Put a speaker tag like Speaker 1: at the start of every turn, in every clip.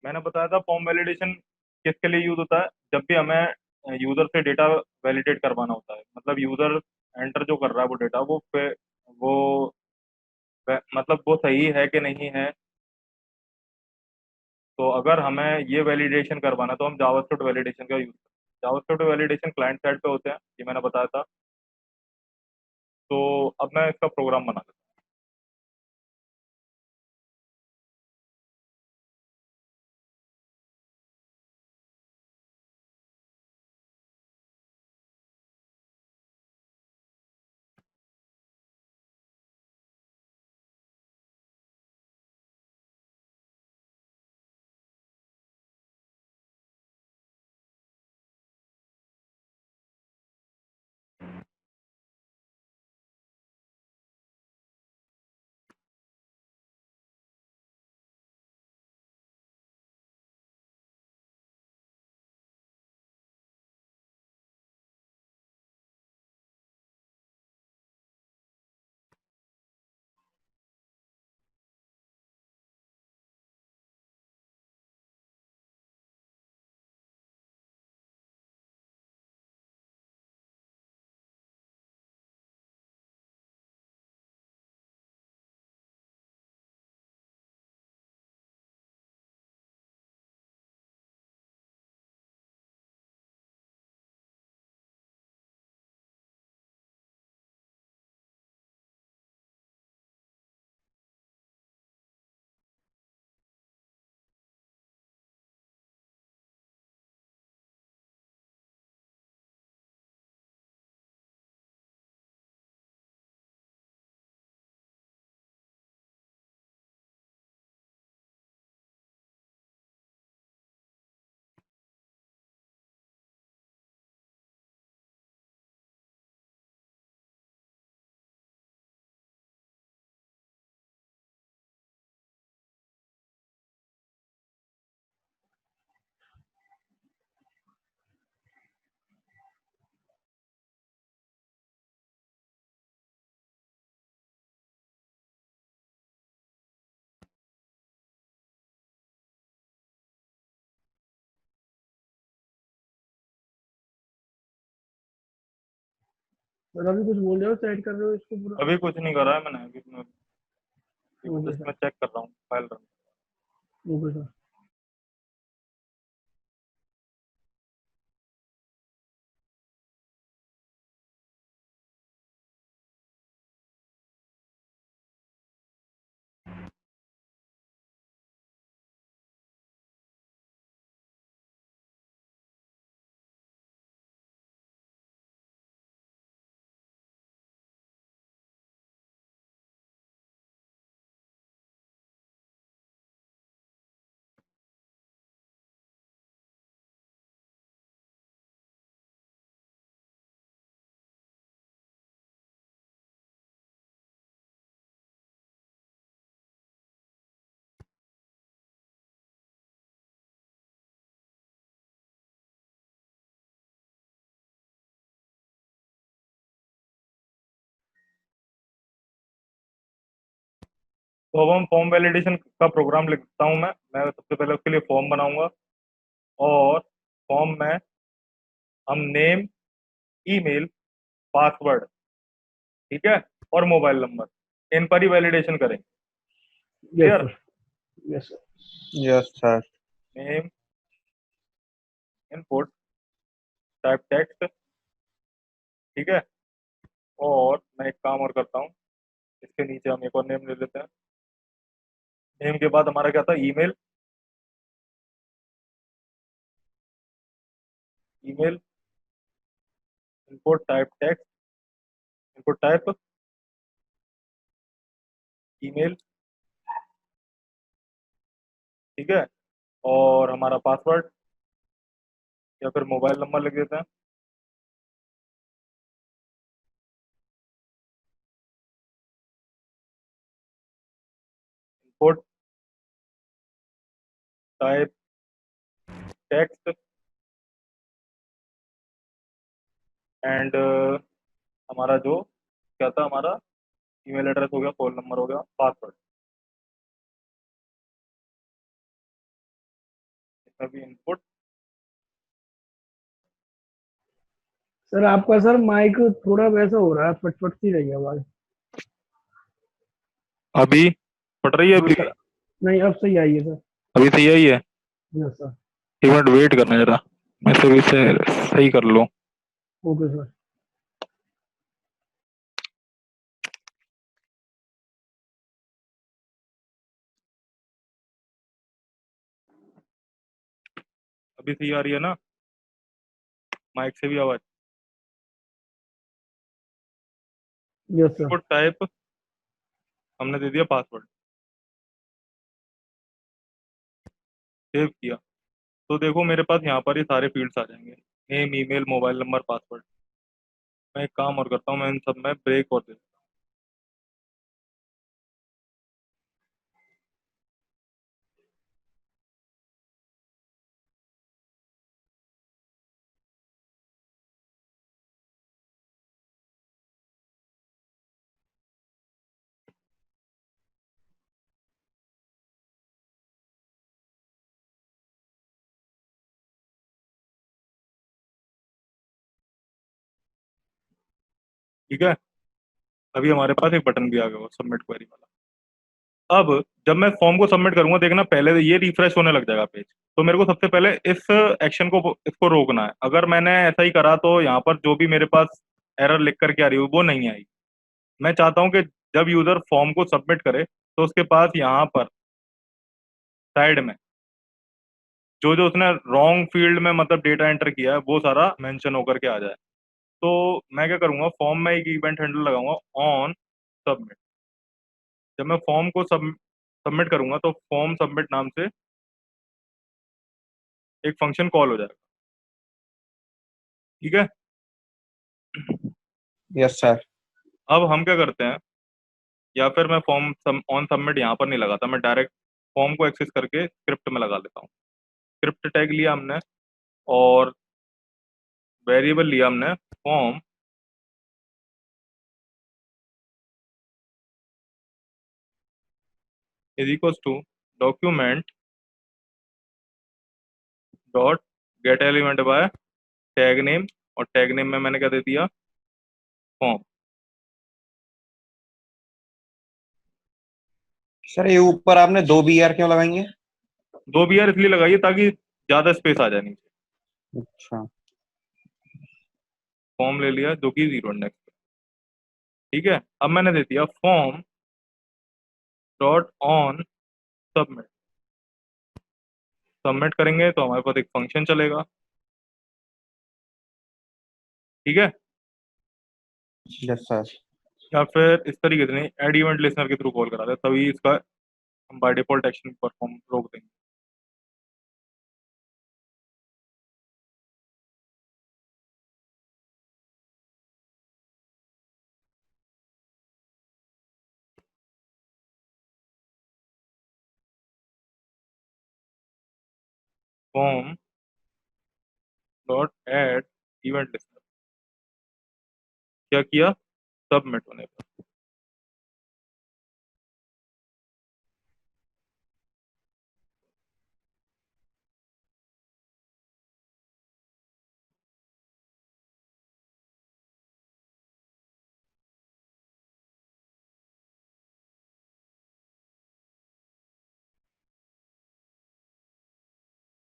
Speaker 1: मैंने बताया था फॉर्म वैलिडेशन किसके लिए यूज होता है, जब भी हमें यूजर से डेटा वैलिडेट करवाना होता है। मतलब यूजर एंटर जो कर रहा है वो डेटा, वो मतलब वो सही है कि नहीं है। तो अगर हमें ये वैलिडेशन करवाना है तो हम जावास्क्रिप्ट वैलिडेशन का यूज करते हैं। जावास्क्रिप्ट वैलिडेशन क्लाइंट साइड पे होते हैं, ये मैंने बताया था। तो अब मैं इसका प्रोग्राम बना देता
Speaker 2: और अभी कुछ बोल रहे हो, सेट कर रहे हो इसको पूरा?
Speaker 1: हूँ। अभी कुछ नहीं करा है मैंने, अभी
Speaker 2: ओके
Speaker 1: जस्ट
Speaker 2: सर।
Speaker 1: मैं चेक कर रहा हूँ फाइल रन।
Speaker 2: Okay sir.
Speaker 1: तो अब हम फॉर्म वैलिडेशन का प्रोग्राम लिखता हूँ। मैं सबसे पहले उसके लिए फॉर्म बनाऊंगा, और फॉर्म में हम नेम, ईमेल, पासवर्ड, ठीक है, और मोबाइल नंबर, इन पर ही वैलिडेशन करेंगे।
Speaker 2: Yes
Speaker 1: clear?
Speaker 2: Sir. Yes sir.
Speaker 3: Yes sir.
Speaker 1: Name, input, type text, ठीक है। और मैं एक काम और करता हूँ, इसके नीचे हम एक और नेम ले लेते हैं। नेम के बाद हमारा क्या था, email. Email, input type text, input type email, ठीक है। और हमारा पासवर्ड या फिर मोबाइल नंबर लिख देते हैं। इनपुट टाइप टेक्स्ट एंड हमारा जो क्या था, हमारा ईमेल एड्रेस हो गया, फोन नंबर हो गया, पासवर्ड। अभी इनपुट।
Speaker 2: सर आपका सर माइक थोड़ा वैसा हो रहा है, फटफट सी रही है आवाज।
Speaker 1: अभी पढ़ रही है
Speaker 2: हाँ
Speaker 1: अभी भी?
Speaker 2: सर। नहीं, अब सही आई है सर।
Speaker 1: अभी सही आई है?
Speaker 2: Yes sir.
Speaker 1: एक मिनट वेट करना जरा, मैं से सही कर लूँ।
Speaker 2: Okay sir.
Speaker 1: अभी सही आ रही है ना माइक से भी आवाज?
Speaker 2: Yes sir.
Speaker 1: इनपुट टाइप हमने दे दिया पासवर्ड, सेव किया, तो देखो मेरे पास यहाँ पर ये सारे फील्ड्स आ जाएंगे, name, email, mobile number, password. मैं एक काम और करता हूँ, मैं इन सब में ब्रेक और दे देता हूँ। ठीक है, अभी हमारे पास एक बटन भी आ गया सबमिट क्वेरी वाला। अब जब मैं फॉर्म को सबमिट करूंगा, देखना पहले ये रिफ्रेश होने लग जाएगा पेज। तो मेरे को सबसे पहले इस एक्शन को, इसको रोकना है। अगर मैंने ऐसा ही करा तो यहाँ पर जो भी मेरे पास एरर लिख करके आ रही है वो नहीं आई। मैं चाहता हूँ कि जब यूजर फॉर्म को सबमिट करे तो उसके पास यहाँ पर साइड में जो जो उसने रॉन्ग फील्ड में मतलब डेटा एंटर किया है वो सारा मेंशन होकर के आ जाए। तो मैं क्या करूंगा, फॉर्म में एक इवेंट हैंडल लगाऊंगा ऑन सबमिट। जब मैं फॉर्म को सबमिट करूंगा तो फॉर्म सबमिट नाम से एक फंक्शन कॉल हो जाएगा। ठीक है।
Speaker 3: Yes sir.
Speaker 1: अब हम क्या करते हैं, या फिर मैं फॉर्म ऑन सबमिट यहाँ पर नहीं लगाता, मैं डायरेक्ट फॉर्म को एक्सेस करके स्क्रिप्ट में लगा लेता हूँ। स्क्रिप्ट टैग लिया हमने और वेरिएबल लिया हमने form is equal to document dot get element by tag name, और टैग नेम में मैंने क्या दे दिया, फॉर्म।
Speaker 3: सर ये ऊपर आपने 2 BR क्यों लगाएंगे?
Speaker 1: 2 BR इसलिए लगाइए ताकि ज्यादा स्पेस आ जाए नीचे।
Speaker 3: अच्छा।
Speaker 1: फॉर्म ले लिया जो कि जीरो इंडेक्स पे। ठीक है, अब मैंने दे दिया form dot on submit. Submit करेंगे तो हमारे पास एक फंक्शन चलेगा। ठीक है,
Speaker 3: यस सर।
Speaker 1: या फिर इस तरीके से नहीं, एड इवेंट लिसनर के थ्रू कॉल करा दे, तभी इसका हम बाय डिफॉल्ट एक्शन परफॉर्म रोक देंगे। Form dot add event listener, क्या किया, सबमिट होने पर।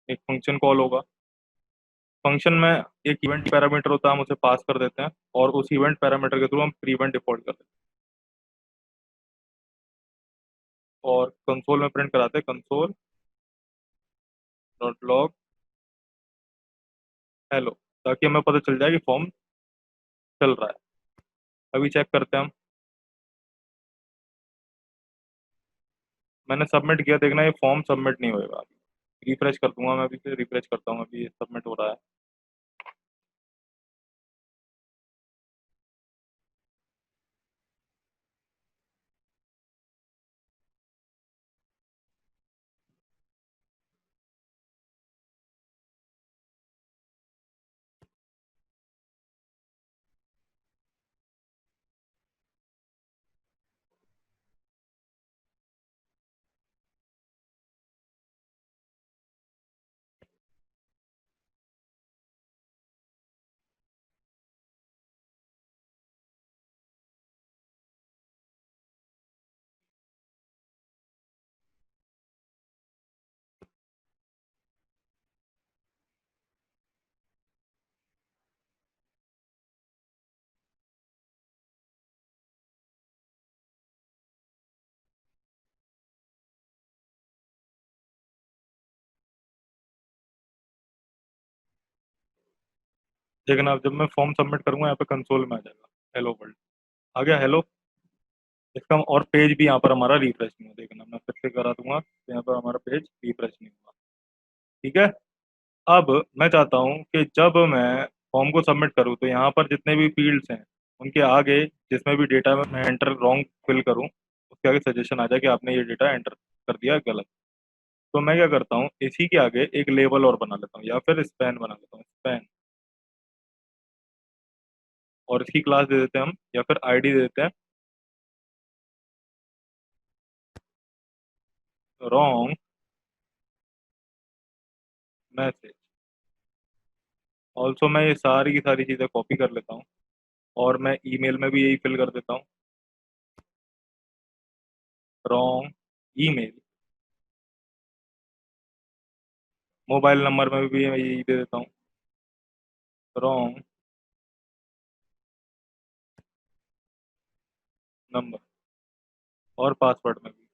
Speaker 1: एक फंक्शन कॉल होगा, फंक्शन में एक इवेंट पैरामीटर होता है, हम उसे पास कर देते हैं और उस इवेंट पैरामीटर के थ्रू हम प्री इवेंट डिफॉल्ट कर देते हैं और कंसोल में प्रिंट कराते हैं कंसोल डॉट लॉग हेलो, ताकि हमें पता चल जाए कि फॉर्म चल रहा है। अभी चेक करते हैं हम। मैंने सबमिट किया, देखना ये फॉर्म सबमिट नहीं होएगा। रिफ्रेश कर दूंगा, मैं अभी से रिफ्रेश करता हूँ, अभी ये सबमिट हो रहा है। देखना अब जब मैं फॉर्म सबमिट करूंगा यहाँ पे कंसोल में आ जाएगा हेलो वर्ल्ड, आ गया हेलो। इसका और पेज भी यहाँ पर हमारा रिफ्रेश नहीं हुआ, देखना मैं फिर से करा दूंगा तो यहाँ पर हमारा पेज रिफ्रेश नहीं हुआ। ठीक है, अब मैं चाहता हूँ कि जब मैं फॉर्म को सबमिट करूँ तो यहाँ पर जितने भी फील्ड्स हैं उनके आगे जिसमें भी डेटा मैं एंटर रॉन्ग फिल करूँ उसके आगे सजेशन आ जाए कि आपने ये डेटा एंटर कर दिया गलत। तो मैं क्या करता हूँ, इसी के आगे एक लेबल और बना लेता हूँ या फिर स्पैन बना लेता हूँ, स्पैन, और इसकी क्लास दे देते हैं हम या फिर आईडी दे देते हैं रॉन्ग मैसेज। ऑल्सो मैं ये सारी की सारी चीज़ें कॉपी कर लेता हूँ और मैं ईमेल में भी यही फिल कर देता हूँ, रॉन्ग ईमेल। मोबाइल नंबर में भी मैं यही दे देता हूँ, रॉन्ग नंबर। और पासवर्ड में भी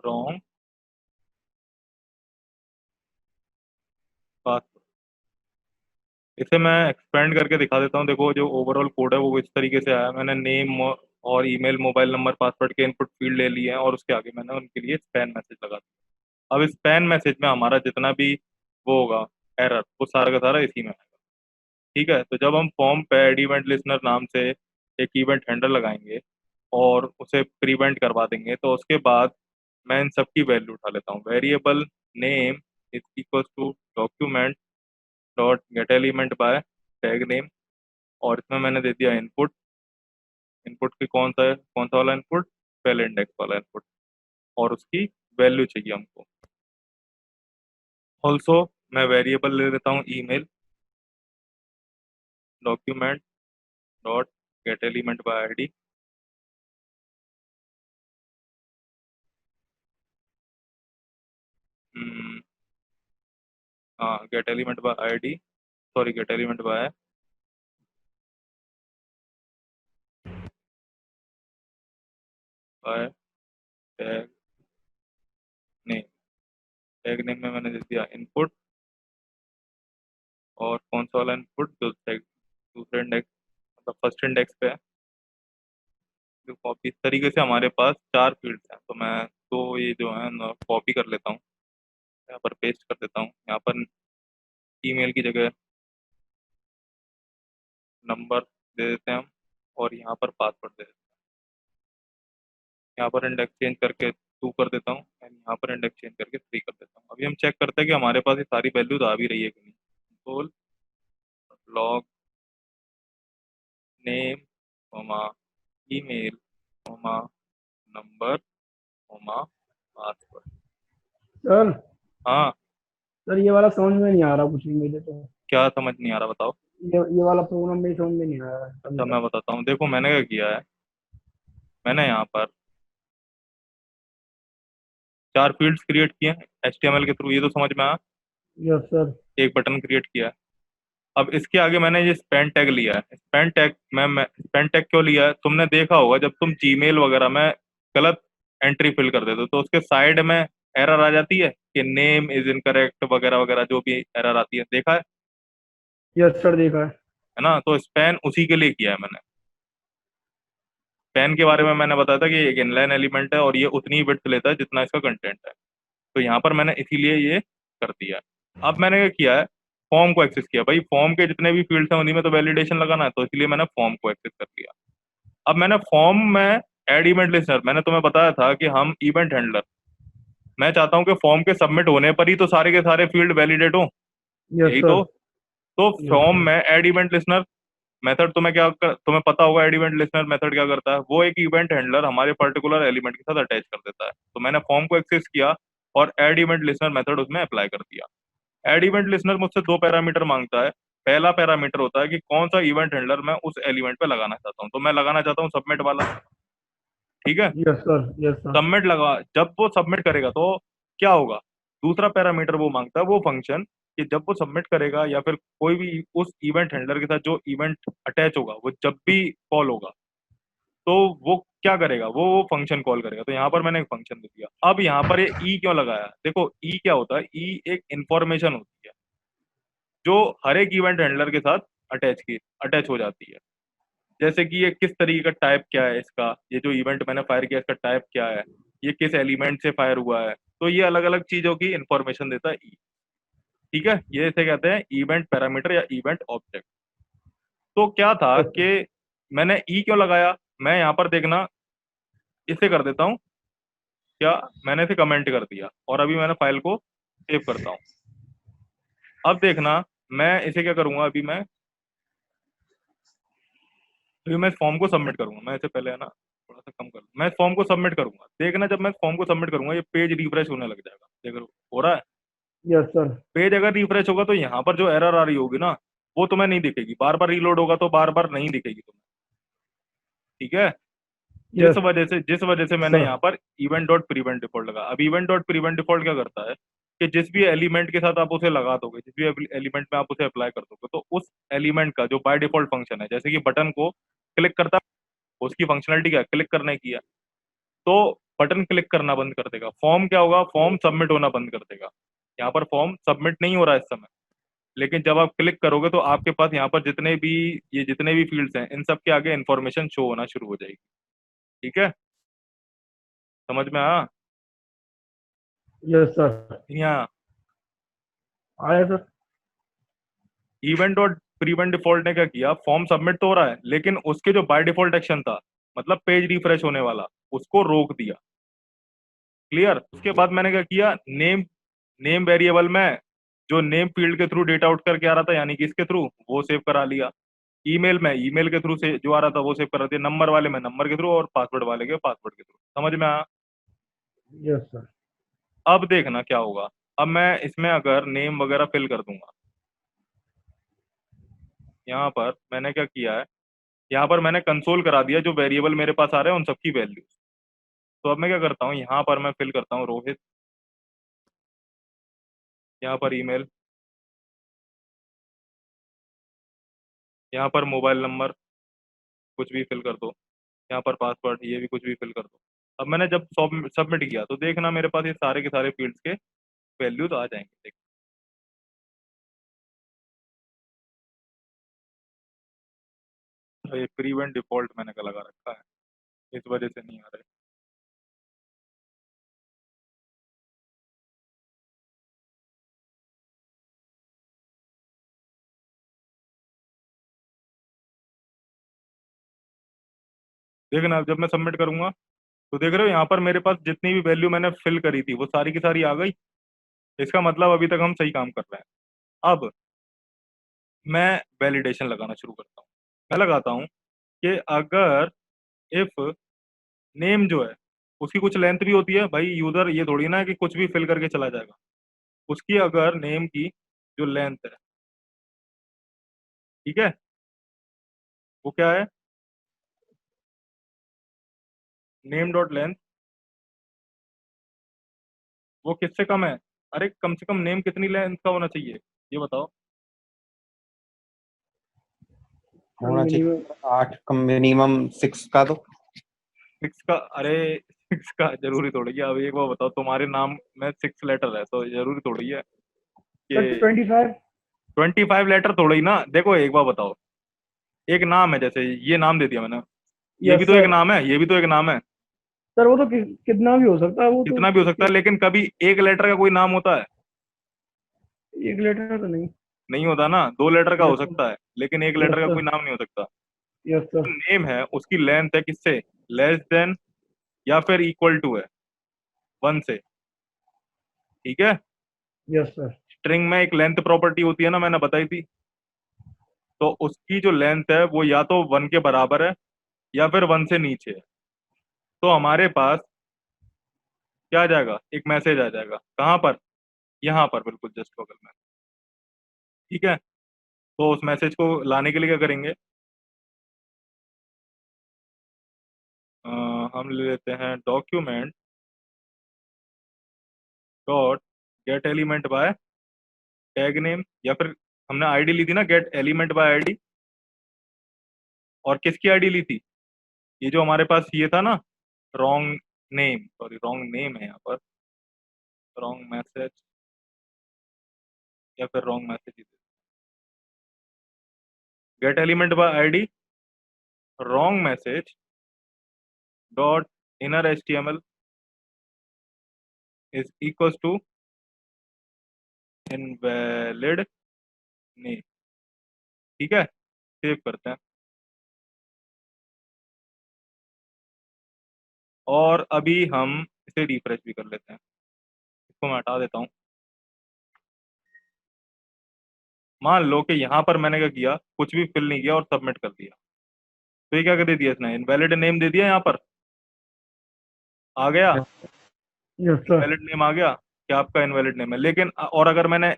Speaker 1: रॉन्ग पासवर्ड। इसे मैं एक्सपेंड करके दिखा देता हूँ, देखो जो ओवरऑल कोड है वो इस तरीके से आया। मैंने नेम और ईमेल मोबाइल नंबर पासवर्ड के इनपुट फील्ड ले लिए हैं और उसके आगे मैंने उनके लिए स्पैन मैसेज लगा दिया। अब स्पैन मैसेज में हमारा जितना भी वो होगा एरर वो सारा का सारा इसी में आएगा। ठीक है, तो जब हम फॉर्म पे एड इवेंट लिसनर नाम से एक इवेंट हैंडल लगाएंगे और उसे प्रीवेंट करवा देंगे तो उसके बाद मैं इन सब की वैल्यू उठा लेता हूँ। Variable name is equal to document dot get element by tag name, और इसमें मैंने दे दिया इनपुट। इनपुट की कौन सा है, कौन सा वाला इनपुट, पहले इंडेक्स वाला इनपुट, और उसकी वैल्यू चाहिए हमको। ऑल्सो मैं वेरिएबल ले लेता हूँ email document dot get element by ID. हाँ, get element by ID, sorry get element by by tag name. Tag name में मैंने दे दिया इनपुट, और कौन सा वाला इनपुट जो दूसरे इंडेक्स मतलब फर्स्ट इंडेक्स पे है। जो कॉपी, इस तरीके से हमारे पास चार फील्ड्स हैं तो मैं तो ये जो है ना कॉपी कर लेता हूँ, यहाँ पर पेस्ट कर देता हूँ। यहाँ पर ईमेल की जगह नंबर दे देते हैं हम, और यहाँ पर पासवर्ड दे देते हैं। यहाँ पर इंडेक्स चेंज करके 2 कर देता हूँ एंड यहाँ पर इंडेक्स चेंज करके 3 कर देता हूँ। अभी हम चेक करते हैं कि हमारे पास ये सारी वैल्यूज आ भी रही है कि नहीं। Console log name comma email comma number comma password.
Speaker 2: Sir
Speaker 1: हाँ,
Speaker 2: सर ये वाला समझ में नहीं आ रहा कुछ भी मेरे तो।
Speaker 1: क्या समझ नहीं आ रहा बताओ।
Speaker 2: ये वाला प्रोग्राम मेरी समझ में नहीं आ रहा है अभी
Speaker 1: अच्छा
Speaker 2: तक।
Speaker 1: मैं बताता हूँ, देखो मैंने क्या किया है, मैंने यहाँ पर चार फील्ड्स क्रिएट किए हैं HTML के थ्रू, ये तो समझ में आया।
Speaker 2: Yes sir.
Speaker 1: एक बटन क्रिएट किया है। अब इसके आगे मैंने ये स्पेन टैग लिया है। स्पेन टैग मैं स्पेन टैग क्यों लिया है, तुमने देखा होगा जब तुम जीमेल वगैरह में गलत एंट्री फिल कर देते हो तो उसके साइड में एरर आ जाती है कि नेम इज इनकरेक्ट वगैरह वगैरह, जो भी एरर आती है देखा
Speaker 2: यस सर देखा है।
Speaker 1: है ना। तो स्पेन उसी के लिए किया है मैंने। स्पेन के बारे में मैंने बताया था कि एक इनलाइन एलिमेंट है और ये उतनी ही विड्थ लेता है जितना इसका कंटेंट है। तो यहाँ पर मैंने इसीलिए ये कर दिया है। अब मैंने क्या किया है, फॉर्म को एक्सेस किया। भाई फॉर्म के जितने भी फील्ड्स हैं उन्हीं में तो वैलिडेशन लगाना है, तो इसलिए मैंने फॉर्म को एक्सेस कर लिया। अब मैंने फॉर्म में एड इवेंट लिस्टनर, मैंने तुम्हें बताया था कि हम इवेंट हैंडलर, मैं चाहता हूँ कि फॉर्म के सबमिट होने पर ही तो सारे के सारे फील्ड वैलिडेट हो,
Speaker 2: यस
Speaker 1: यही
Speaker 2: सर।
Speaker 1: तो
Speaker 2: यस
Speaker 1: फॉर्म
Speaker 2: सर।
Speaker 1: में एड इवेंट लिस्टनर मेथड, तुम्हें पता होगा एड इवेंट लिस्टनर मेथड क्या करता है। वो एक इवेंट हैंडलर हमारे पर्टिकुलर एलिमेंट के साथ अटैच कर देता है। तो मैंने फॉर्म को एक्सेस किया और एड इवेंट लिस्टनर मेथड उसमें अप्लाई कर दिया। एड इवेंट लिसनर मुझसे दो पैरामीटर मांगता है। पहला पैरामीटर होता है कि कौन सा इवेंट हैंडलर मैं उस एलिमेंट पे लगाना चाहता हूँ, तो मैं लगाना चाहता हूँ सबमिट वाला। ठीक है,
Speaker 2: yes sir. Yes sir.
Speaker 1: Submit लगा, जब वो सबमिट करेगा तो क्या होगा, दूसरा पैरामीटर वो मांगता है वो फंक्शन कि जब वो सबमिट करेगा या फिर कोई भी उस इवेंट हैंडलर के साथ जो इवेंट अटैच होगा वो जब भी कॉल होगा तो वो क्या करेगा, वो फंक्शन कॉल करेगा। तो यहाँ पर मैंने एक फंक्शन दे दिया। अब यहाँ पर ये ई क्यों लगाया, देखो ई क्या होता है, ई एक इंफॉर्मेशन होती है जो हर एक इवेंट हैंडलर के साथ अटैच हो जाती है। जैसे कि ये किस तरीके का टाइप क्या है इसका, ये जो इवेंट मैंने फायर किया इसका टाइप क्या है, ये किस एलिमेंट से फायर हुआ है, तो ये अलग अलग चीजों की इंफॉर्मेशन देता है ई। ठीक है, ये इसे कहते हैं इवेंट पैरामीटर या इवेंट ऑब्जेक्ट। तो क्या था कि मैंने ई क्यों लगाया, मैं यहाँ पर देखना इसे कर देता हूँ, क्या मैंने इसे कमेंट कर दिया और अभी मैंने फाइल को सेव करता हूँ। अब देखना मैं इसे क्या करूंगा, अभी मैं इस फॉर्म को सबमिट करूंगा। मैं इसे पहले है ना थोड़ा सा कम कर लूं, मैं इस फॉर्म को सबमिट करूंगा। देखना जब मैं इस फॉर्म को सबमिट करूंगा ये पेज रिफ्रेश होने लग जाएगा, देख रहे हो रहा है।
Speaker 2: Yes sir.
Speaker 1: पेज अगर रिफ्रेश होगा तो यहाँ पर जो एरर आ रही होगी ना वो तुम्हें नहीं दिखेगी, बार बार रीलोड होगा तो बार बार नहीं दिखेगी तुम्हें। ठीक है,
Speaker 2: यस
Speaker 1: जिस वजह से मैंने
Speaker 2: सर।
Speaker 1: यहाँ पर इवेंट डॉट प्रीवेंट डिफॉल्ट लगा। अब इवेंट डॉट प्रीवेंट डिफॉल्ट क्या करता है कि जिस भी एलिमेंट के साथ आप उसे लगा दोगे, जिस भी एलिमेंट में आप उसे अप्लाई कर दोगे, तो उस एलिमेंट का जो बाय डिफॉल्ट फंक्शन है, जैसे कि बटन को क्लिक करता है, उसकी फंक्शनलिटी क्या है, क्लिक करने की है, तो बटन क्लिक करना बंद कर देगा। फॉर्म क्या होगा, फॉर्म सबमिट होना बंद कर देगा। यहाँ पर फॉर्म सबमिट नहीं हो रहा है इस समय, लेकिन जब आप क्लिक करोगे तो आपके पास यहाँ पर जितने भी फील्ड्स हैं इन सब के आगे इन्फॉर्मेशन शो होना शुरू हो जाएगी। ठीक है, समझ में आया?
Speaker 2: Yes sir.
Speaker 1: यहाँ
Speaker 2: आया सर।
Speaker 1: इवेंट और प्रीवेंट डिफॉल्ट ने क्या किया, फॉर्म सबमिट तो हो रहा है लेकिन उसके जो बाय डिफॉल्ट एक्शन था, मतलब पेज रिफ्रेश होने वाला, उसको रोक दिया। क्लियर? उसके बाद मैंने क्या किया, नेम नेम वेरिएबल में जो नेम फील्ड के थ्रू डेटा आउट करके आ रहा था, यानी कि इसके थ्रू, वो सेव करा लिया। ईमेल में ईमेल के थ्रू से जो आ रहा था वो सेव करा दिया। नंबर वाले में नंबर के थ्रू और पासवर्ड वाले के पासवर्ड के थ्रू। समझ में आया?
Speaker 2: Yes sir.
Speaker 1: अब देखना क्या होगा। अब मैं इसमें अगर नेम वगैरह फिल कर दूंगा, यहाँ पर मैंने क्या किया है, यहाँ पर मैंने कंसोल करा दिया जो वेरिएबल मेरे पास आ रहे हैं उन सबकी वैल्यू। तो अब मैं क्या करता हूँ, यहाँ पर मैं फिल करता हूँ रोहित, यहाँ पर ईमेल, यहाँ पर मोबाइल नंबर कुछ भी फिल कर दो, यहाँ पर पासवर्ड ये भी कुछ भी फिल कर दो। अब मैंने जब सबमिट किया तो देखना मेरे पास ये सारे के सारे फील्ड्स के वैल्यूज आ जाएंगे। देख, ये प्रीवेंट डिफॉल्ट मैंने का लगा रखा है, इस वजह से नहीं आ रहे। देखना जब मैं सबमिट करूंगा तो देख रहे हो यहाँ पर मेरे पास जितनी भी वैल्यू मैंने फिल करी थी वो सारी की सारी आ गई। इसका मतलब अभी तक हम सही काम कर रहे हैं। अब मैं वैलिडेशन लगाना शुरू करता हूँ। मैं लगाता हूँ कि अगर इफ नेम जो है उसकी कुछ लेंथ भी होती है भाई, यूजर ये थोड़ी ना है कि कुछ भी फिल करके चला जाएगा। उसकी अगर नेम की जो लेंथ है, ठीक है, वो क्या है, नेम डॉट लेंथ, वो किससे कम है। अरे कम से कम नेम कितनी लेंथ का होना चाहिए ये बताओ।
Speaker 2: सर
Speaker 3: होना
Speaker 2: मिनिमम।
Speaker 3: चाहिए 8, कम मिनिमम 6 का तो।
Speaker 1: सिक्स का? अरे सिक्स का जरूरी थोड़ी है। अब एक बार बताओ, तुम्हारे नाम में 6 लेटर है तो जरूरी थोड़ी है
Speaker 2: सर
Speaker 1: कि
Speaker 2: 25।
Speaker 1: 25 लेटर थोड़ी ना। देखो एक बार बताओ, एक नाम है, जैसे ये नाम दे दिया मैंने, ये भी
Speaker 2: यस
Speaker 1: तो एक
Speaker 2: सर।
Speaker 1: नाम है, ये भी तो एक नाम है।
Speaker 2: सर वो तो कितना भी हो सकता है वो तो।
Speaker 1: कितना भी हो सकता है लेकिन कभी एक लेटर का कोई नाम होता है?
Speaker 2: एक लेटर तो नहीं।
Speaker 1: नहीं होता ना। 2 लेटर का हो
Speaker 2: यस सर।
Speaker 1: सकता है लेकिन एक
Speaker 2: यस
Speaker 1: लेटर का
Speaker 2: सर।
Speaker 1: कोई नाम नहीं हो सकता।
Speaker 2: यस
Speaker 1: जो
Speaker 2: सर।
Speaker 1: नेम है उसकी लेंथ है किससे, लेस देन या फिर इक्वल टू है 1 से। ठीक है,
Speaker 2: यस सर।
Speaker 1: स्ट्रिंग में एक लेंथ प्रॉपर्टी होती है ना, मैंने बताई थी। तो उसकी जो लेंथ है वो या तो 1 के बराबर है या फिर 1 से नीचे है। तो हमारे पास क्या आ जाएगा, एक मैसेज आ जाएगा। कहाँ पर, यहाँ पर बिल्कुल जस्ट बगल में। ठीक है, तो उस मैसेज को लाने के लिए क्या करेंगे, अ, हम ले लेते हैं document dot get element by tag name, या फिर हमने आईडी ली थी ना, गेट एलिमेंट बाय आईडी। और किसकी आईडी ली थी, ये जो हमारे पास ये था ना, wrong name, sorry wrong name है यहाँ पर, रॉन्ग मैसेज या फिर wrong message. Gate element by ID wrong message dot inner html is equals to invalid name। ठीक है, सेव करते हैं और अभी हम इसे रिफ्रेश भी कर लेते हैं। इसको मैं हटा देता हूँ। मान लो कि यहाँ पर मैंने क्या किया, कुछ भी फिल नहीं किया और सबमिट कर दिया, तो ये क्या कर दे दिया इसने, इनवैलिड नेम दे दिया। यहाँ पर आ गया,
Speaker 2: यस सर।
Speaker 1: इनवैलिड नेम आ गया कि आपका इनवैलिड नेम है। लेकिन और अगर मैंने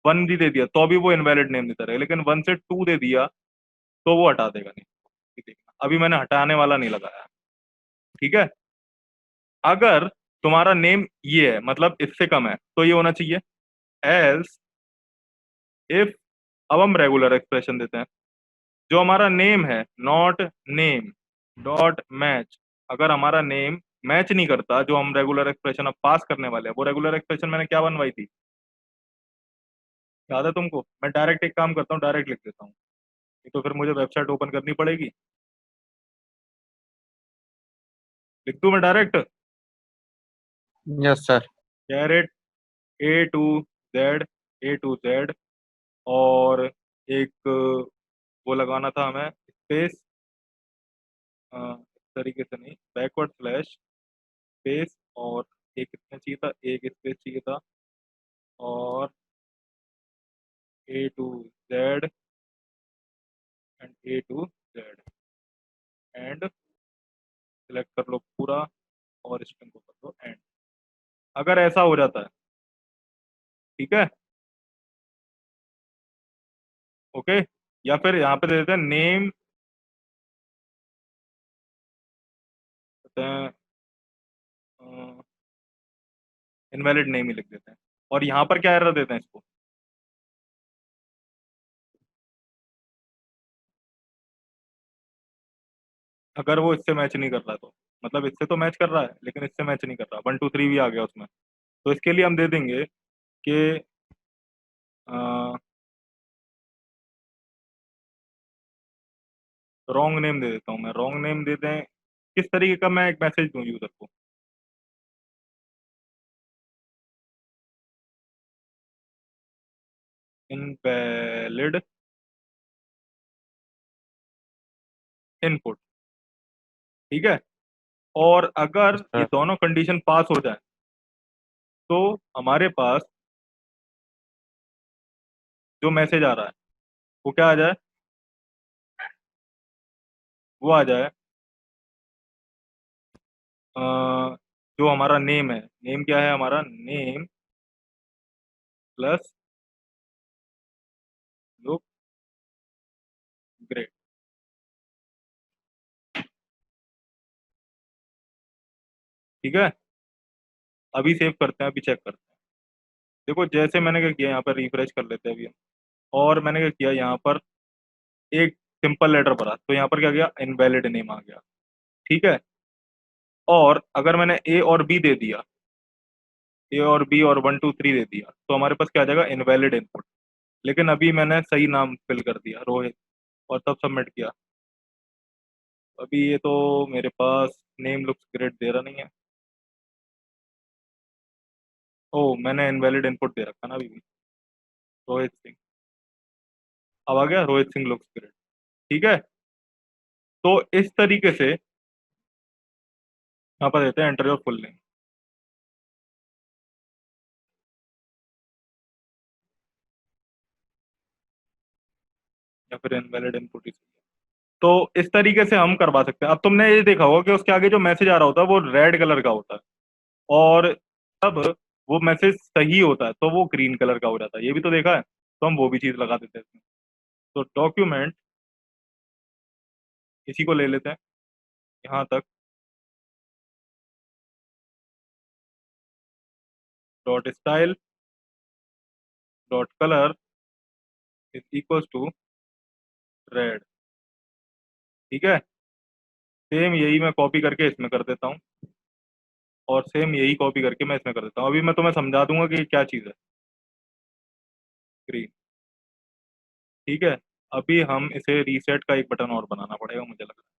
Speaker 1: 1 भी दे दिया तो भी वो इनवैलिड नेम देता रहेगा, लेकिन 1 से 2 दे दिया तो वो हटा देगा नहीं। ठीक है, अभी मैंने हटाने वाला नहीं लगाया। ठीक है, अगर तुम्हारा नेम ये है, मतलब इससे कम है, तो ये होना चाहिए एल्स इफ। अब हम रेगुलर एक्सप्रेशन देते हैं। जो हमारा नेम है नॉट नेम डॉट मैच, अगर हमारा नेम मैच नहीं करता, जो हम रेगुलर एक्सप्रेशन अब पास करने वाले हैं, वो रेगुलर एक्सप्रेशन मैंने क्या बनवाई थी, याद है तुमको? मैं डायरेक्ट एक काम करता हूँ, डायरेक्ट लिख देता हूँ, नहीं तो फिर मुझे वेबसाइट ओपन करनी पड़ेगी। लिख दूं मैं direct,
Speaker 3: yes sir.
Speaker 1: Caret A to Z और एक वो लगाना था हमें स्पेस, इस तरीके से नहीं, बैकवर्ड स्लैश स्पेस, और एक कितना चाहिए था, एक स्पेस चाहिए था, और A to Z and A to Z and select कर लो पूरा और स्ट्रिंग को कर दो एंड। अगर ऐसा हो जाता है, ठीक है, ओके, या फिर यहाँ पे दे देते हैं नेम, कहते हैं इनवैलिड नेम ही लिख देते हैं, और यहाँ पर क्या एरर देते हैं इसको, अगर वो इससे मैच नहीं कर रहा तो, मतलब इससे तो मैच कर रहा है लेकिन इससे मैच नहीं कर रहा, 1 2 3 भी आ गया उसमें, तो इसके लिए हम दे देंगे कि रॉन्ग नेम दे देता हूँ मैं, रॉन्ग नेम दे दें। किस तरीके का मैं एक मैसेज दूं यूजर को, इनवैलिड इनपुट, ठीक है। और अगर ये
Speaker 3: सर
Speaker 1: दोनों कंडीशन पास हो जाए तो हमारे पास जो मैसेज आ रहा है वो क्या आ जाए, वो आ जाए अ, जो हमारा नेम है, नेम क्या है हमारा, नेम प्लस लुक ग्रेट। ठीक है, अभी सेव करते हैं, अभी चेक करते हैं। देखो जैसे मैंने क्या किया, यहाँ पर रिफ्रेश कर लेते हैं अभी हम, और मैंने क्या किया, यहाँ पर एक सिंपल लेटर भरा तो यहाँ पर क्या गया, इनवैलिड नेम आ गया। ठीक है, और अगर मैंने ए और बी दे दिया, ए और बी और 1 2 3 दे दिया, तो हमारे पास क्या आ जाएगा, इनवैलिड इनपुट। लेकिन अभी मैंने सही नाम फिल कर दिया रोहित, और तब सबमिट किया। अभी ये तो मेरे पास नेम लुक्स ग्रेट दे रहा नहीं है। ओ, मैंने इनवैलिड इनपुट दे रखा ना अभी भी, रोहित सिंह। अब आ गया रोहित सिंह लुक्स ग्रेट। ठीक है, तो इस तरीके से यहाँ पर देते हैं एंटर योर फुल नेम, या फिर इनवैलिड इनपुट ही सही है। तो इस तरीके से हम करवा सकते हैं। अब तुमने ये देखा होगा कि उसके आगे जो मैसेज आ रहा होता है वो रेड कलर का होता है, और तब वो मैसेज सही होता है तो वो ग्रीन कलर का हो जाता है, ये भी तो देखा है, तो हम वो भी चीज लगा देते हैं इसमें। तो डॉक्यूमेंट इसी को ले लेते हैं यहाँ तक, dot style dot colour is equal to red. ठीक है, सेम यही मैं कॉपी करके इसमें कर देता हूँ, और सेम यही कॉपी करके मैं इसमें कर देता हूँ। अभी मैं तुम्हें समझा दूंगा कि ये क्या चीज़ है, ग्रीन। ठीक है, अभी हम इसे रीसेट का एक बटन और बनाना पड़ेगा मुझे लग रहा है।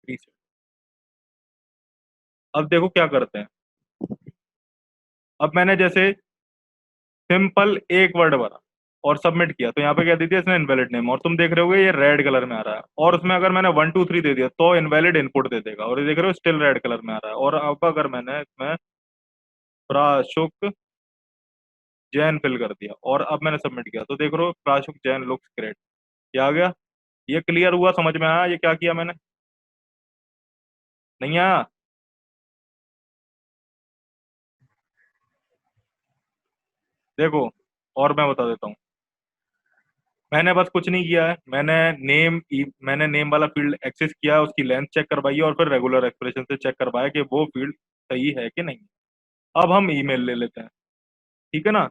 Speaker 1: रीसेट। अब देखो क्या करते हैं। अब मैंने जैसे सिंपल एक वर्ड भरा और सबमिट किया, तो यहाँ पे क्या दे दिया इसने, इनवैलिड नेम, और तुम देख रहे होगे ये रेड कलर में आ रहा है। और उसमें अगर मैंने 1 2 3 दे दिया तो इनवैलिड इनपुट दे देगा, और ये देख रहे हो स्टिल रेड कलर में आ रहा है। और अब अगर मैंने इसमें प्राशुक जैन फिल कर दिया और अब मैंने सबमिट किया, तो देख रहे हो प्राशुक जैन लुक्स ग्रेट, ये आ गया। ये क्लियर हुआ, समझ में आया ये क्या किया मैंने? नहीं आया? देखो, और मैं बता देता हूँ। मैंने बस कुछ नहीं किया है, मैंने नेम वाला फील्ड एक्सेस किया है, उसकी लेंथ चेक करवाई है, और फिर रेगुलर एक्सप्रेशन से चेक करवाया कि वो फील्ड सही है कि नहीं। अब हम ईमेल ले लेते हैं, ठीक है ना।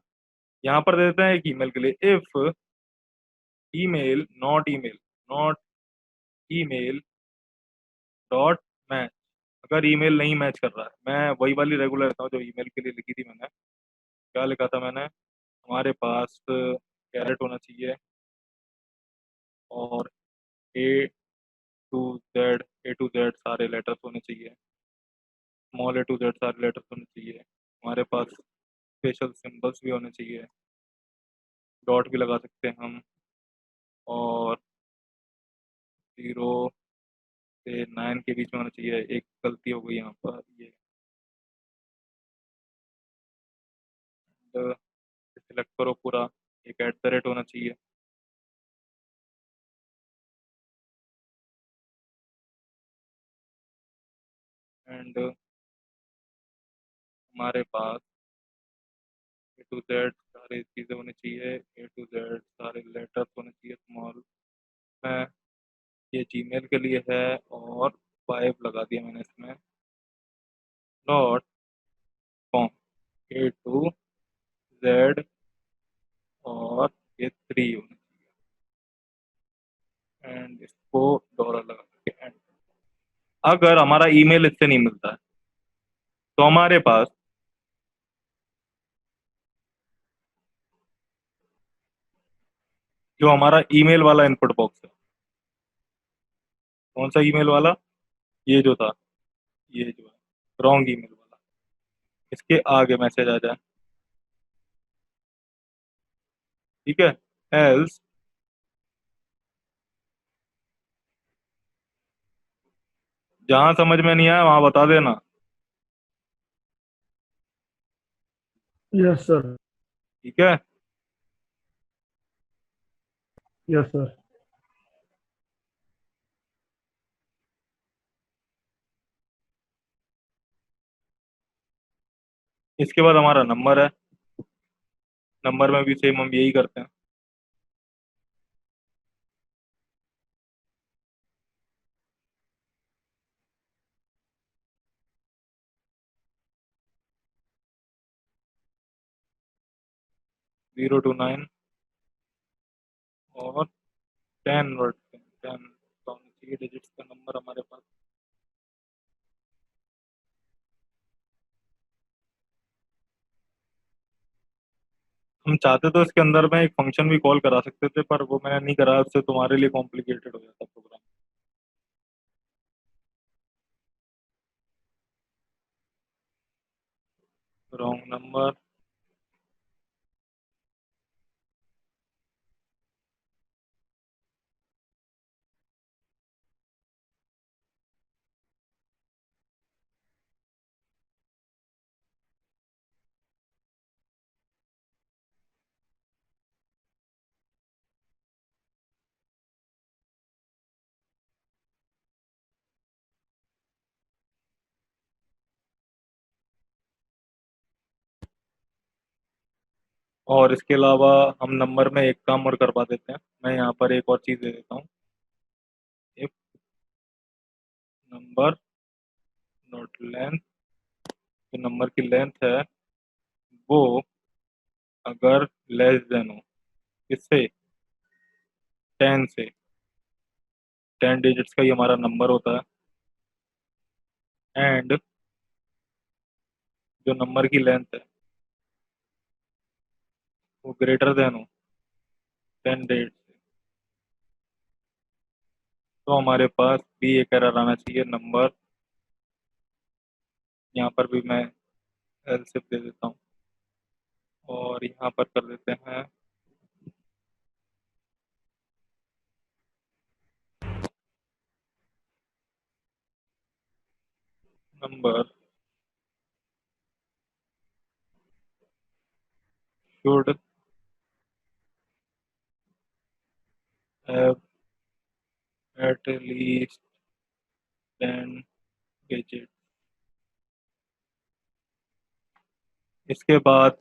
Speaker 1: यहाँ पर दे देते हैं एक ईमेल के लिए, if email not email dot match. अगर ईमेल नहीं मैच कर रहा है, मैं वही वाली रेगुलर लेता हूँ जो ईमेल के लिए लिखी थी मैंने। क्या लिखा था मैंने? हमारे पास कैरेट होना चाहिए, और ए टू जेड सारे लेटर्स होने चाहिए, स्मॉल A to Z सारे लेटर्स होने चाहिए। हमारे पास स्पेशल सिंबल्स भी होने चाहिए, डॉट भी लगा सकते हैं हम। और 0 से 9 के बीच में होना चाहिए। एक गलती हो गई यहाँ पर, ये सिलेक्ट करो पूरा। एक @ होना चाहिए। एंड हमारे पास A to Z सारी चीज़ें होनी चाहिए, A to Z सारे लेटर्स होने चाहिए स्मॉल में। ये जीमेल के लिए है, और 5 लगा दिया मैंने इसमें, dot com. A to Z, और ये 3 होने चाहिए, एंड इसको डॉलर लगा के एंड। अगर हमारा ईमेल इससे नहीं मिलता है, तो हमारे पास जो हमारा ईमेल वाला इनपुट बॉक्स है, कौन सा ईमेल वाला? ये जो था, ये जो है रॉन्ग ईमेल वाला, इसके आगे मैसेज आ जाए, ठीक है। एल्स, जहां समझ में नहीं आया वहां बता देना।
Speaker 2: Yes sir.
Speaker 1: ठीक है।
Speaker 2: Yes sir.
Speaker 1: इसके बाद हमारा नंबर है। नंबर में भी सेम हम यही करते हैं। 0 to 9, और 10 वर्ड, 10 डिजिट्स का नंबर हमारे पास। हम चाहते तो इसके अंदर में एक फंक्शन भी कॉल करा सकते थे, पर वो मैंने नहीं करा, उससे तुम्हारे लिए कॉम्प्लिकेटेड हो जाता प्रोग्राम। Wrong number. और इसके अलावा हम नंबर में एक काम और करवा देते हैं। मैं यहाँ पर एक और चीज़ दे देता हूँ, इफ नंबर नॉट लेंथ, जो नंबर की लेंथ है वो अगर लेस देन हो, किससे? 10 से। 10 डिजिट्स का ही हमारा नंबर होता है, एंड जो नंबर की लेंथ है वो ग्रेटर देन हो 10 से, तो हमारे पास भी एक एरर आना चाहिए नंबर। यहाँ पर भी मैं एल सिर्फ दे देता हूँ और यहाँ पर कर देते हैं number should have at least 10 digit. इसके बाद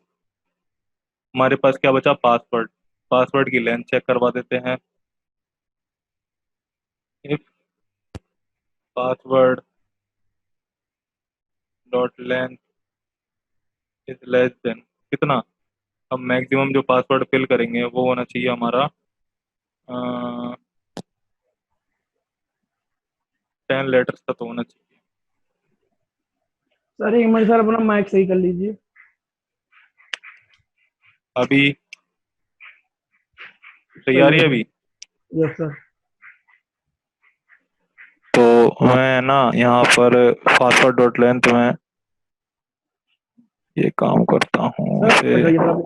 Speaker 1: हमारे पास क्या बचा, पासवर्ड। पासवर्ड की लेंथ चेक करवा देते हैं। If password dot length is less than कितना, अब मैक्सिमम जो पासवर्ड फिल करेंगे वो होना चाहिए हमारा 10 लेटर्स का तो होना चाहिए।
Speaker 2: सर एक मिनट सर, अपना माइक सही कर लीजिए।
Speaker 1: अभी
Speaker 2: सही
Speaker 1: तैयारी
Speaker 2: है
Speaker 1: है
Speaker 2: सर।
Speaker 1: अभी।
Speaker 2: Yes sir.
Speaker 1: तो मैं ना यहाँ पर पासवर्ड डॉट लेंथ में ये काम करता हूँ
Speaker 2: सर
Speaker 1: इसे।
Speaker 2: बताइए सर।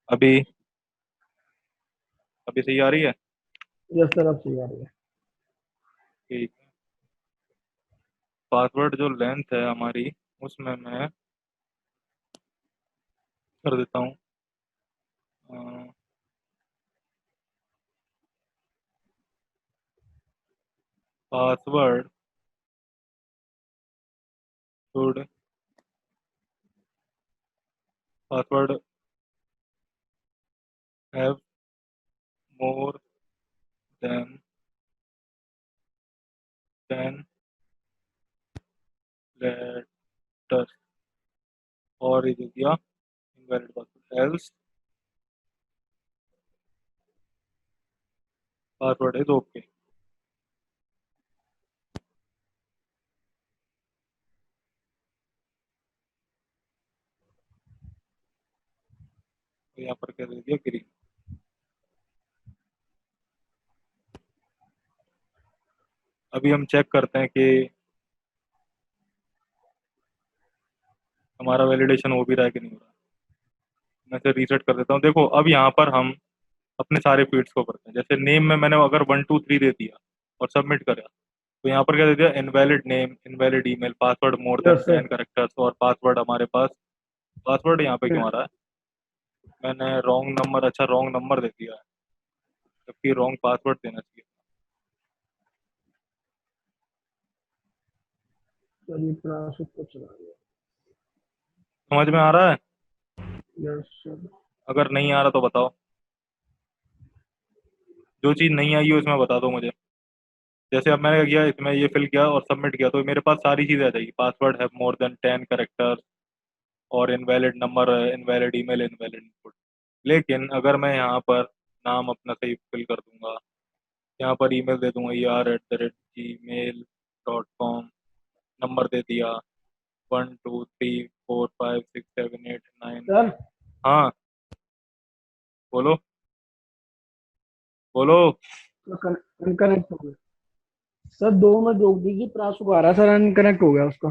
Speaker 1: अभी अभी सही आ रही है।
Speaker 2: यस सर, अब सही आ रही है।
Speaker 1: ठीक है, पासवर्ड जो लेंथ है हमारी उसमें मैं कर देता हूँ password should password have more than 10 letters, और ये दे दिया invalid password, else password is okay. तो यहाँ पर क्या दे दिया, ग्रीन। अभी हम चेक करते हैं कि हमारा वैलिडेशन हो भी रहा है कि नहीं हो रहा है। मैं इसे रीसेट कर देता हूँ। देखो अब यहाँ पर हम अपने सारे फील्ड्स को करते हैं। जैसे नेम में मैंने अगर 1 2 3 दे दिया और सबमिट करा, तो यहाँ पर क्या दे दिया, invalid name, invalid email, password more than
Speaker 2: yes sir.
Speaker 1: 10 characters, और पासवर्ड हमारे पास, पासवर्ड यहाँ पे क्यों आ रहा है, मैंने रॉन्ग नंबर, अच्छा रॉन्ग नंबर दे दिया है, जबकि रॉन्ग पासवर्ड देना चाहिए।
Speaker 2: सर ये प्रयास को चला गया।
Speaker 1: समझ में आ रहा है?
Speaker 2: Yes sir.
Speaker 1: अगर नहीं आ रहा तो बताओ, जो चीज़ नहीं आई हो इसमें बता दो मुझे। जैसे अब मैंने किया, इसमें ये फिल किया और सबमिट किया, तो मेरे पास सारी चीज़ें आ जाएगी, पासवर्ड है मोर देन 10 कैरेक्टर्स, और invalid number, invalid email, invalid input. लेकिन अगर मैं यहाँ पर नाम अपना सही फिल कर दूंगा, यहाँ पर ईमेल दे दूंगा ER@gmail.com, नंबर दे दिया 1 2 3 4 5 6 7 8 9।
Speaker 2: सर
Speaker 1: हाँ बोलो, बोलो।
Speaker 2: अनकनेक्ट हो गया। सर दो में जोड़ दीजिए, प्रयास को आ रहा है सर, अनकनेक्ट हो गया उसका।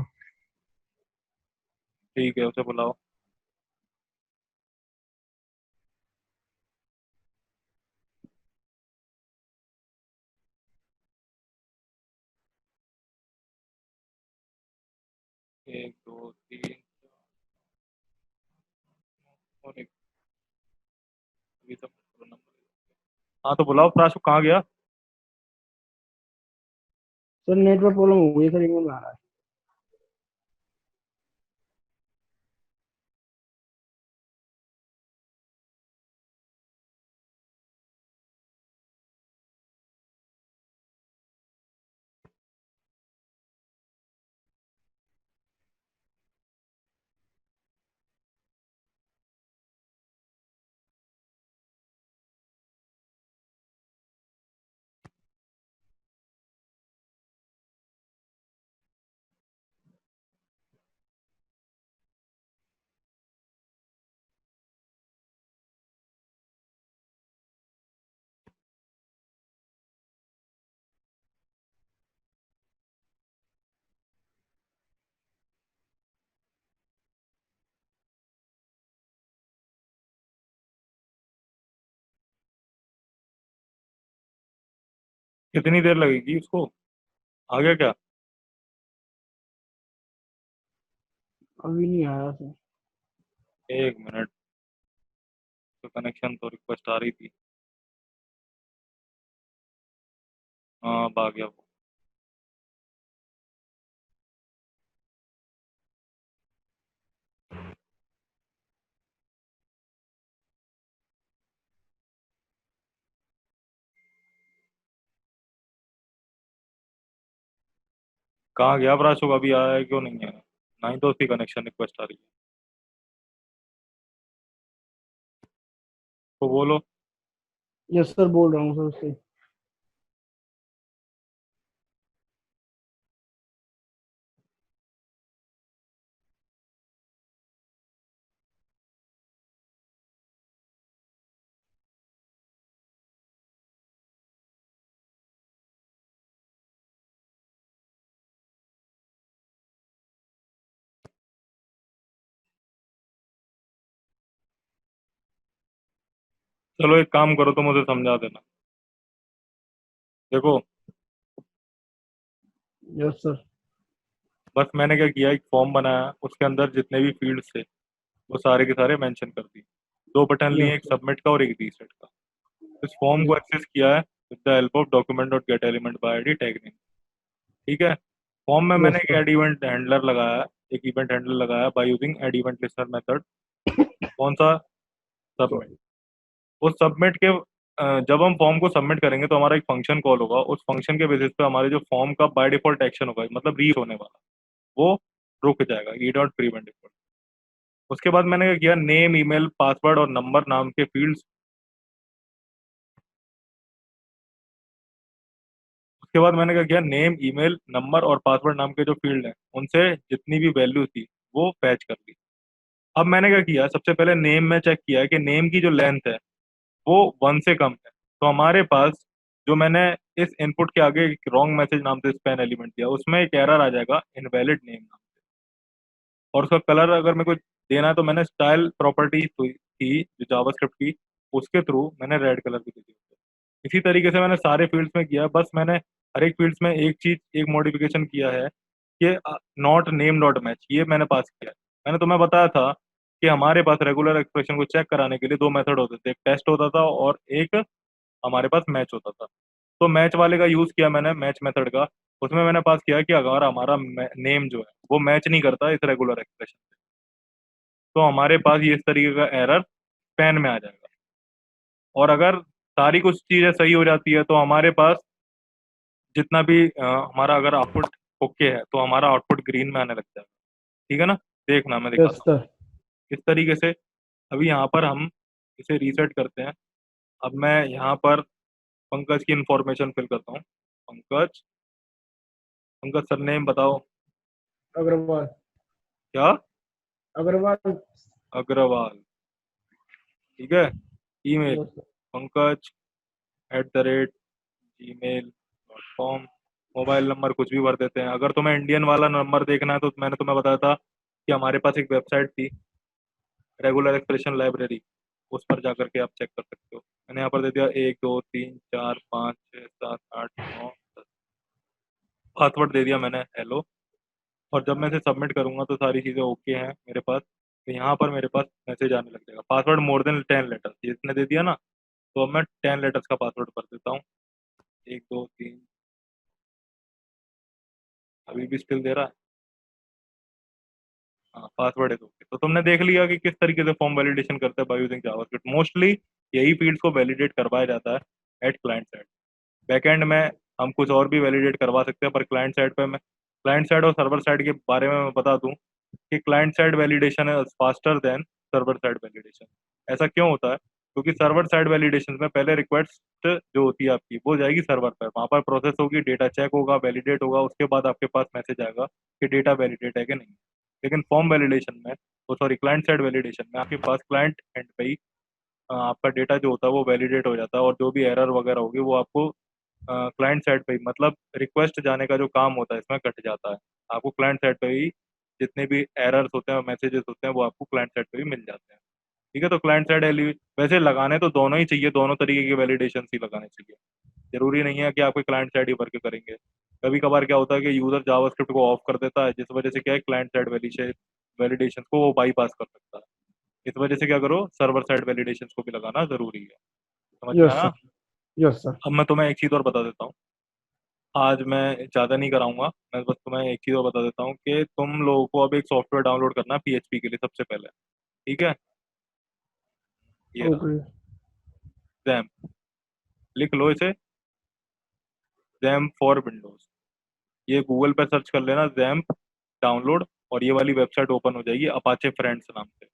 Speaker 1: ठीक है, उसे बुलाओ। 1 2 3 और एक, अभी सब नंबर। हाँ तो बुलाओ, प्राशु कहाँ गया?
Speaker 2: सर नेटवर्क प्रॉब्लम हो गई सर, email में आ रहा है।
Speaker 1: कितनी देर लगेगी उसको? आ गया क्या?
Speaker 2: अभी नहीं आया सर।
Speaker 1: 1 मिनट, तो कनेक्शन तो रिक्वेस्ट आ रही थी। हाँ, अब आ गया वो। कहाँ गया प्राशु? अभी आया है क्यों नहीं है? ना ही तो उसकी कनेक्शन रिक्वेस्ट आ रही है। तो बोलो।
Speaker 2: यस सर, बोल रहा हूँ सर उससे।
Speaker 1: चलो एक काम करो, तो मुझे समझा देना। देखो,
Speaker 2: यस सर।
Speaker 1: बस मैंने क्या किया, एक फॉर्म बनाया, उसके अंदर जितने भी फील्ड्स थे वो सारे के सारे मेंशन कर दिए। दो बटन लिए,
Speaker 2: यस
Speaker 1: एक
Speaker 2: सर।
Speaker 1: सबमिट का और एक रीसेट का। इस फॉर्म को
Speaker 2: यस।
Speaker 1: एक्सेस किया है with the help of document dot get element by ID tag name. ठीक है। फॉर्म में मैंने
Speaker 2: यस
Speaker 1: एक
Speaker 2: सर।
Speaker 1: एड इवेंट हैंडलर लगाया, एक इवेंट हैंडलर लगाया by using add event listener method. कौन सा? सबमिट।
Speaker 2: सॉरी।
Speaker 1: उस सबमिट के जब हम फॉर्म को सबमिट करेंगे तो हमारा एक फंक्शन कॉल होगा। उस फंक्शन के बेसिस पे हमारे जो फॉर्म का बाय डिफॉल्ट एक्शन होगा, मतलब रीड होने वाला, वो रुक जाएगा। E dot prevent default. उसके बाद मैंने क्या किया, नेम, ईमेल, पासवर्ड और नंबर नाम के फील्ड्स। उसके बाद मैंने क्या किया, नेम, ईमेल, नंबर और पासवर्ड नाम के जो फील्ड हैं उनसे जितनी भी वैल्यू थी वो फैच कर ली। अब मैंने क्या किया, सबसे पहले नेम में चेक किया है कि नेम की जो लेंथ है वो 1 से कम है। तो हमारे पास, जो मैंने इस इनपुट के आगे एक रॉन्ग मैसेज नाम से स्पैन एलिमेंट दिया, उसमें एक एरर आ जाएगा इनवैलिड नेम नाम से। और उसका कलर अगर मेरे को देना है तो मैंने स्टाइल प्रॉपर्टी थी जो जावास्क्रिप्ट की, उसके थ्रू मैंने रेड कलर की दी थी। इसी तरीके से मैंने सारे फील्ड्स में किया। बस मैंने हर एक फील्ड्स में एक चीज, एक मॉडिफिकेशन किया है कि नॉट नेम डॉट मैच, ये मैंने पास किया है। मैंने तुम्हें बताया था कि हमारे पास रेगुलर एक्सप्रेशन को चेक कराने के लिए दो मेथड होते थे, एक टेस्ट होता था और एक हमारे पास मैच होता था। तो मैच वाले का यूज किया मैंने, मैच मेथड का। उसमें मैंने पास किया कि अगर हमारा नेम जो है वो मैच नहीं करता इस रेगुलर एक्सप्रेशन से, तो हमारे पास ये इस तरीके का एरर पैन में आ जाएगा। और अगर सारी कुछ चीजें सही हो जाती है तो हमारे पास जितना भी हमारा अगर आउटपुट ओके है तो हमारा आउटपुट ग्रीन में आने लग जाएगा। ठीक है ना? देखना, मैं
Speaker 2: यस
Speaker 1: दिखाता हूँ
Speaker 2: सर।
Speaker 1: किस तरीके से। अभी यहाँ पर हम इसे रीसेट करते हैं। अब मैं यहाँ पर पंकज की इंफॉर्मेशन फिल करता हूँ। पंकज, पंकज सर नेम बताओ।
Speaker 2: अग्रवाल।
Speaker 1: क्या?
Speaker 2: अग्रवाल।
Speaker 1: अग्रवाल। ठीक है। Email
Speaker 2: yes sir.
Speaker 1: Pankaj @gmail.com। Mobile number कुछ भी भर देते हैं। अगर तुम्हें इंडियन वाला नंबर देखना है तो मैंने तुम्हें बताया था कि हमारे पास एक वेबसाइट थी, रेगुलर एक्सप्रेशन लाइब्रेरी। उस पर जाकर के आप चेक कर सकते हो। मैंने यहाँ पर दे दिया 1 2 3 4 5 6 7 8 9 10। पासवर्ड दे दिया मैंने हेलो। और जब मैं इसे सबमिट करूंगा तो सारी चीज़ें ओके हैं मेरे पास, तो यहाँ पर मेरे पास मैसेज आने लग जाएगा, पासवर्ड मोर देन 10 लेटर्स। ये इसने दे दिया ना, तो अब मैं 10 लेटर्स का पासवर्ड भर देता हूँ। 1 2 3। अभी भी स्टिल दे रहा है। हाँ, पासवर्ड है तो okay। तो तुमने देख लिया कि किस तरीके से फॉर्म वैलिडेशन करते हैं बाय यूजिंग जावास्क्रिप्ट। मोस्टली यही फील्ड्स को वैलिडेट करवाया जाता है एट क्लाइंट साइड। बैकएंड में हम कुछ और भी वैलिडेट करवा सकते हैं, पर क्लाइंट साइड पे मैं, क्लाइंट साइड और सर्वर साइड के बारे में मैं बता दूं कि क्लाइंट साइड वैलिडेशन है faster than server side validation. ऐसा क्यों होता है? क्योंकि सर्वर साइड वैलिडेशन में पहले रिक्वेस्ट जो होती है आपकी वो जाएगी सर्वर पर, वहां पर प्रोसेस होगी, डेटा चेक होगा, वैलिडेट होगा, उसके बाद आपके पास मैसेज आएगा कि डेटा वैलिडेट है कि नहीं। लेकिन फॉर्म वैलिडेशन में, वो सॉरी क्लाइंट साइड वैलिडेशन में, आपके पास क्लाइंट एंड पे ही आपका डेटा जो होता है वो वैलिडेट हो जाता है, और जो भी एरर वगैरह होगी वो आपको क्लाइंट साइड पे ही, मतलब रिक्वेस्ट जाने का जो काम होता है इसमें कट जाता है। आपको क्लाइंट साइड पे ही जितने भी एरर्स होते हैं, मैसेजेस होते हैं, वो आपको क्लाइंट साइड पे ही मिल जाते हैं। ठीक है, तो क्लाइंट साइड वैसे लगाने तो दोनों ही चाहिए, दोनों तरीके के वैलिडेशन ही लगाने चाहिए। जरूरी नहीं है कि आपके क्लाइंट साइड ही वर्क करेंगे। कभी कभार क्या होता है कि यूजर जावास्क्रिप्ट को ऑफ कर देता है, जिस वजह से क्या है क्लाइंट साइड वैलिडेशन को वो बाईपास कर सकता है। इस वजह से क्या करो, सर्वर साइड वैलिडेशन को भी लगाना जरूरी है। समझ में
Speaker 2: यस
Speaker 1: आया?
Speaker 2: सर। Yes sir.
Speaker 1: अब मैं तुम्हें एक चीज और बता देता हूँ। आज मैं ज्यादा नहीं कराऊंगा, मैं बस तुम्हें एक चीज और बता देता हूँ कि तुम लोगों को अब एक सॉफ्टवेयर डाउनलोड करना है पीएचपी के लिए सबसे पहले। ठीक है, ये रहा,
Speaker 2: ओके।
Speaker 1: जैम्प। लिख लो इसे, जैम्प फॉर विंडोज। ये गूगल पे सर्च कर लेना, जैम्प डाउनलोड, और ये वाली वेबसाइट ओपन हो जाएगी अपाचे फ्रेंड्स नाम से।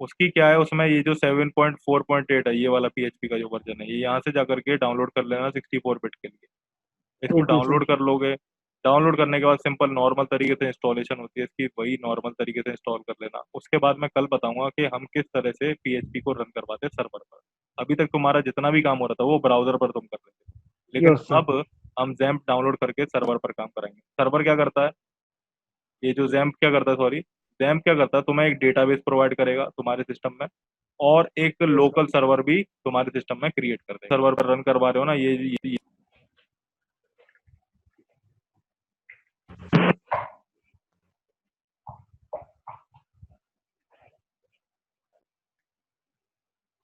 Speaker 1: उसकी क्या है, उसमें ये जो 7.4.8 है, ये वाला पीएचपी का जो वर्जन है, ये यहाँ से जाकर के डाउनलोड कर लेना 64 बिट के लिए। इसको
Speaker 2: ओके सर।
Speaker 1: डाउनलोड कर लोगे। डाउनलोड करने के बाद सिंपल नॉर्मल तरीके से इंस्टॉलेशन होती है इसकी, वही नॉर्मल तरीके से इंस्टॉल कर लेना। उसके बाद मैं कल बताऊंगा कि हम किस तरह से पीएचपी को रन करवाते हैं सर्वर पर। अभी तक तुम्हारा जितना भी काम हो रहा था वो ब्राउजर पर तुम कर रहे थे, लेकिन
Speaker 2: यस सर।
Speaker 1: अब हम जैम्प डाउनलोड करके सर्वर पर काम कराएंगे। सर्वर क्या करता है, ये जो जैम्प क्या करता है, सॉरी, जैम्प क्या करता है, तुम्हें एक डेटाबेस प्रोवाइड करेगा तुम्हारे सिस्टम में, और एक
Speaker 2: यस सर।
Speaker 1: लोकल सर्वर भी तुम्हारे सिस्टम में क्रिएट कर देगा। सर्वर पर रन करवा रहे हो ना, ये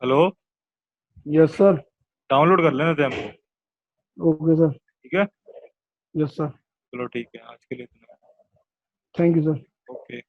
Speaker 1: हेलो,
Speaker 2: यस सर।
Speaker 1: डाउनलोड कर लेना जैम्प को।
Speaker 2: Okay sir.
Speaker 1: ठीक है,
Speaker 2: यस सर।
Speaker 1: चलो ठीक है, आज के लिए इतना।
Speaker 2: Thank you sir.
Speaker 1: ओके।